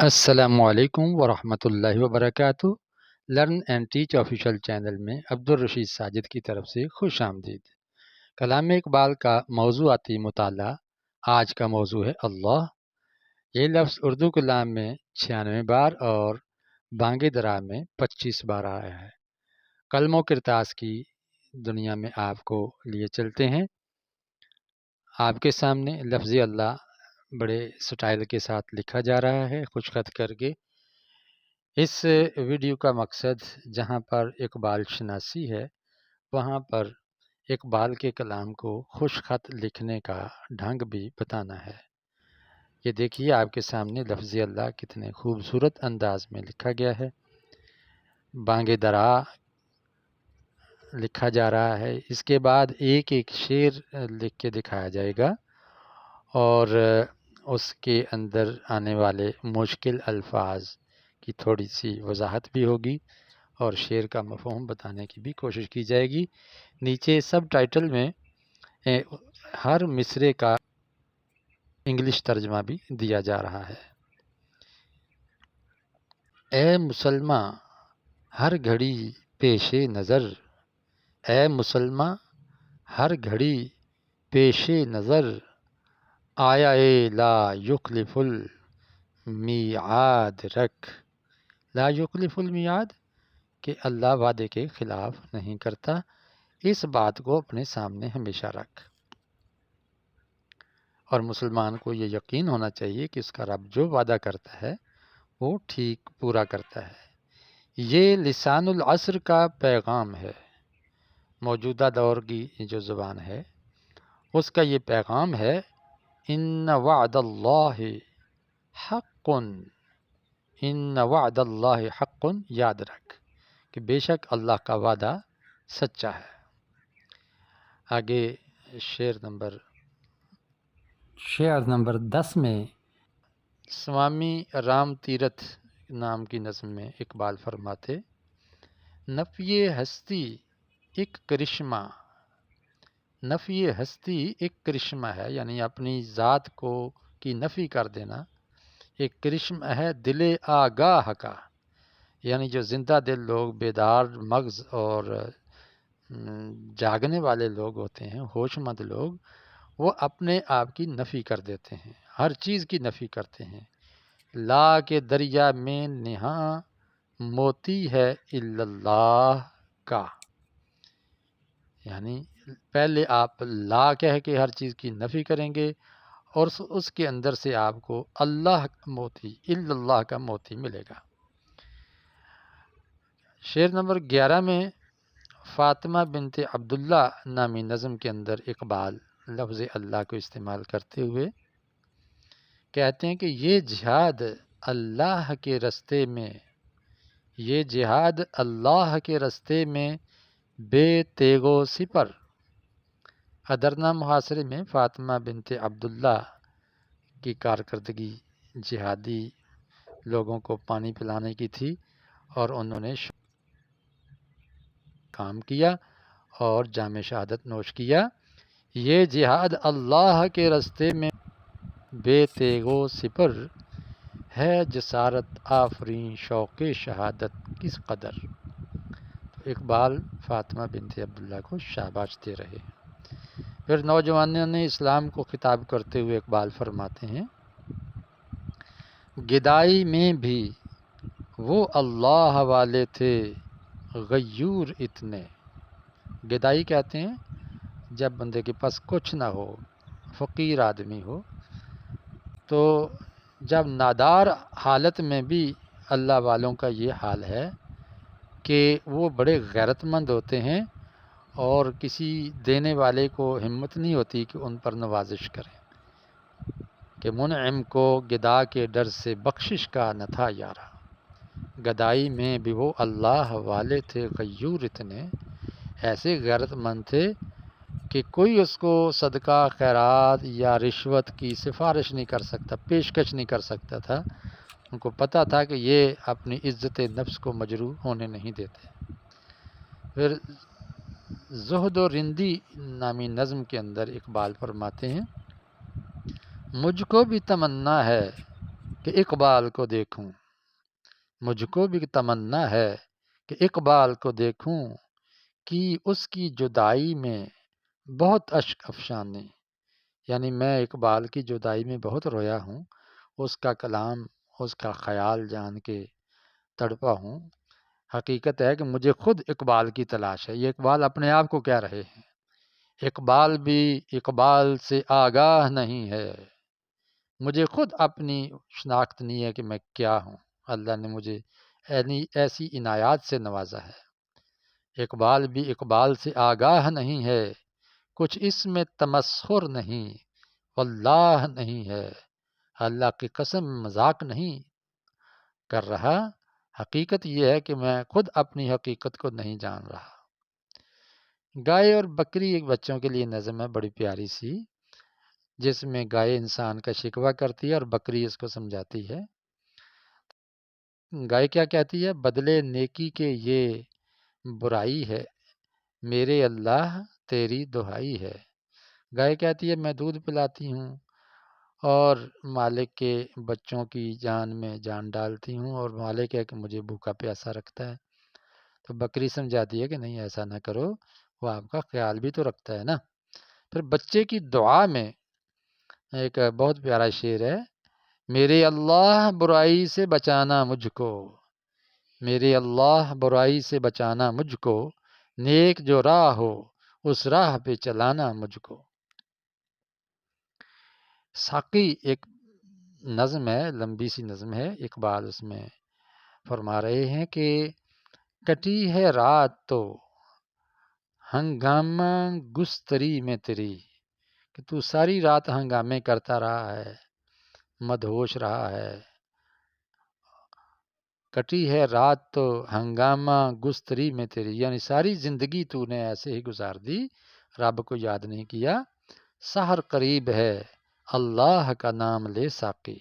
السلام علیکم ورحمۃ اللہ وبرکاتہ۔ Learn and teach official channel میں عبدالرشید ساجد کی طرف سے خوش آمدید۔ کلام اقبال کا موضوعاتی مطالعہ۔ آج کا موضوع ہے اللہ۔ یہ لفظ اردو کلام میں 96 بار اور بانگ درا میں 25 بار آیا ہے۔ قلم و کرتاس کی دنیا میں آپ کو لیے چلتے ہیں۔ آپ کے سامنے لفظ اللہ بڑے سٹائل کے ساتھ لکھا جا رہا ہے، خوش خط کر کے۔ اس ویڈیو کا مقصد جہاں پر اقبال شناسی ہے، وہاں پر اقبال کے کلام کو خوش خط لکھنے کا ڈھنگ بھی بتانا ہے۔ یہ دیکھیے آپ کے سامنے لفظ اللہ کتنے خوبصورت انداز میں لکھا گیا ہے۔ بانگ درا لکھا جا رہا ہے، اس کے بعد ایک ایک شعر لکھ کے دکھایا جائے گا، اور اس کے اندر آنے والے مشکل الفاظ کی تھوڑی سی وضاحت بھی ہوگی اور شعر کا مفہوم بتانے کی بھی کوشش کی جائے گی۔ نیچے سب ٹائٹل میں ہر مصرعے کا انگلش ترجمہ بھی دیا جا رہا ہے۔ اے مسلماں ہر گھڑی پیش نظر، اے مسلماں ہر گھڑی پیش نظر، آیا اے لا یخلف المیعاد رکھ۔ لا یخلف المیعاد کہ اللہ وعدے کے خلاف نہیں کرتا، اس بات کو اپنے سامنے ہمیشہ رکھ۔ اور مسلمان کو یہ یقین ہونا چاہیے کہ اس کا رب جو وعدہ کرتا ہے وہ ٹھیک پورا کرتا ہے۔ یہ لسان العصر کا پیغام ہے۔ موجودہ دور کی جو زبان ہے اس کا یہ پیغام ہے، ان وعد اللہ حق، ان وعد اللہ حق، یاد رکھ کہ بے شک اللہ کا وعدہ سچا ہے۔ آگے شعر نمبر 10 میں سوامی رام تیرتھ نام کی نظم میں اقبال فرماتے، نفی ہستی ایک کرشمہ، نفی ہستی ایک کرشمہ ہے، یعنی اپنی ذات کو کی نفی کر دینا ایک کرشمہ ہے دل آگاہ کا، یعنی جو زندہ دل لوگ، بیدار مغز اور جاگنے والے لوگ ہوتے ہیں، ہوش مند لوگ، وہ اپنے آپ کی نفی کر دیتے ہیں، ہر چیز کی نفی کرتے ہیں۔ لا کے دریا میں نہاں موتی ہے الا اللہ کا، یعنی پہلے آپ لا کہہ کے ہر چیز کی نفی کریں گے اور اس کے اندر سے آپ کو اللہ موتی، الا اللہ کا موتی ملے گا۔ شعر نمبر 11 میں فاطمہ بنت عبداللہ نامی نظم کے اندر اقبال لفظ اللہ کو استعمال کرتے ہوئے کہتے ہیں کہ یہ جہاد اللہ کے رستے میں، یہ جہاد اللہ کے رستے میں بے تیغ و سپر۔ ادرنا محاصرے میں فاطمہ بنت عبداللہ کی کارکردگی جہادی لوگوں کو پانی پلانے کی تھی، اور انہوں نے کام کیا اور جام شہادت نوش کیا۔ یہ جہاد اللہ کے راستے میں بے تیغ و سپر ہے، جسارت آفرین شوق شہادت کس قدر۔ تو اقبال فاطمہ بنت عبداللہ کو شاباش دے رہے ہیں۔ پھر نوجوانوں نے اسلام کو خطاب کرتے ہوئے اقبال فرماتے ہیں، گدائی میں بھی وہ اللہ والے تھے غیور اتنے۔ گدائی کہتے ہیں جب بندے کے پاس کچھ نہ ہو، فقیر آدمی ہو، تو جب نادار حالت میں بھی اللہ والوں کا یہ حال ہے کہ وہ بڑے غیرت مند ہوتے ہیں اور کسی دینے والے کو ہمت نہیں ہوتی کہ ان پر نوازش کریں، کہ منعم کو گدا کے ڈر سے بخشش کا نہ تھا یارا۔ گدائی میں بھی وہ اللہ والے تھے غیور اتنے، ایسے غیرت مند تھے کہ کوئی اس کو صدقہ خیرات یا رشوت کی سفارش نہیں کر سکتا، پیشکش نہیں کر سکتا تھا۔ ان کو پتہ تھا کہ یہ اپنی عزت نفس کو مجروح ہونے نہیں دیتے۔ پھر زہد و رندی نامی نظم کے اندر اقبال فرماتے ہیں، مجھ کو بھی تمنا ہے کہ اقبال کو دیکھوں، مجھ کو بھی تمنا ہے کہ اقبال کو دیکھوں، کہ اس کی جدائی میں بہت اشک افشانے، یعنی میں اقبال کی جدائی میں بہت رویا ہوں، اس کا کلام، اس کا خیال جان کے تڑپا ہوں۔ حقیقت ہے کہ مجھے خود اقبال کی تلاش ہے۔ یہ اقبال اپنے آپ کو کہہ رہے ہیں، اقبال بھی اقبال سے آگاہ نہیں ہے، مجھے خود اپنی شناخت نہیں ہے کہ میں کیا ہوں، اللہ نے مجھے ایسی عنایات سے نوازا ہے۔ اقبال بھی اقبال سے آگاہ نہیں ہے، کچھ اس میں تمسخر نہیں، واللہ نہیں ہے، اللہ کی قسم مذاق نہیں کر رہا، حقیقت یہ ہے کہ میں خود اپنی حقیقت کو نہیں جان رہا۔ گائے اور بکری ایک بچوں کے لیے نظم ہے بڑی پیاری سی، جس میں گائے انسان کا شکوہ کرتی ہے اور بکری اس کو سمجھاتی ہے۔ گائے کیا کہتی ہے؟ بدلے نیکی کے یہ برائی ہے، میرے اللہ تیری دہائی ہے۔ گائے کہتی ہے میں دودھ پلاتی ہوں اور مالک کے بچوں کی جان میں جان ڈالتی ہوں، اور مالک ہے کہ مجھے بھوکا پیاسا رکھتا ہے۔ تو بکری سمجھاتی ہے کہ نہیں ایسا نہ کرو، وہ آپ کا خیال بھی تو رکھتا ہے نا۔ پھر بچے کی دعا میں ایک بہت پیارا شعر ہے، میرے اللہ برائی سے بچانا مجھ کو، میرے اللہ برائی سے بچانا مجھ کو، نیک جو راہ ہو اس راہ پہ چلانا مجھ کو۔ ساقی ایک نظم ہے، لمبی سی نظم ہے، اقبال اس میں فرما رہے ہیں کہ کٹی ہے رات تو ہنگامہ گستری میں تیری، کہ تو ساری رات ہنگامے کرتا رہا ہے، مدہوش رہا ہے۔ کٹی ہے رات تو ہنگامہ گستری میں تیری، یعنی ساری زندگی تو نے ایسے ہی گزار دی، رب کو یاد نہیں کیا۔ سحر قریب ہے اللہ کا نام لے ساقی،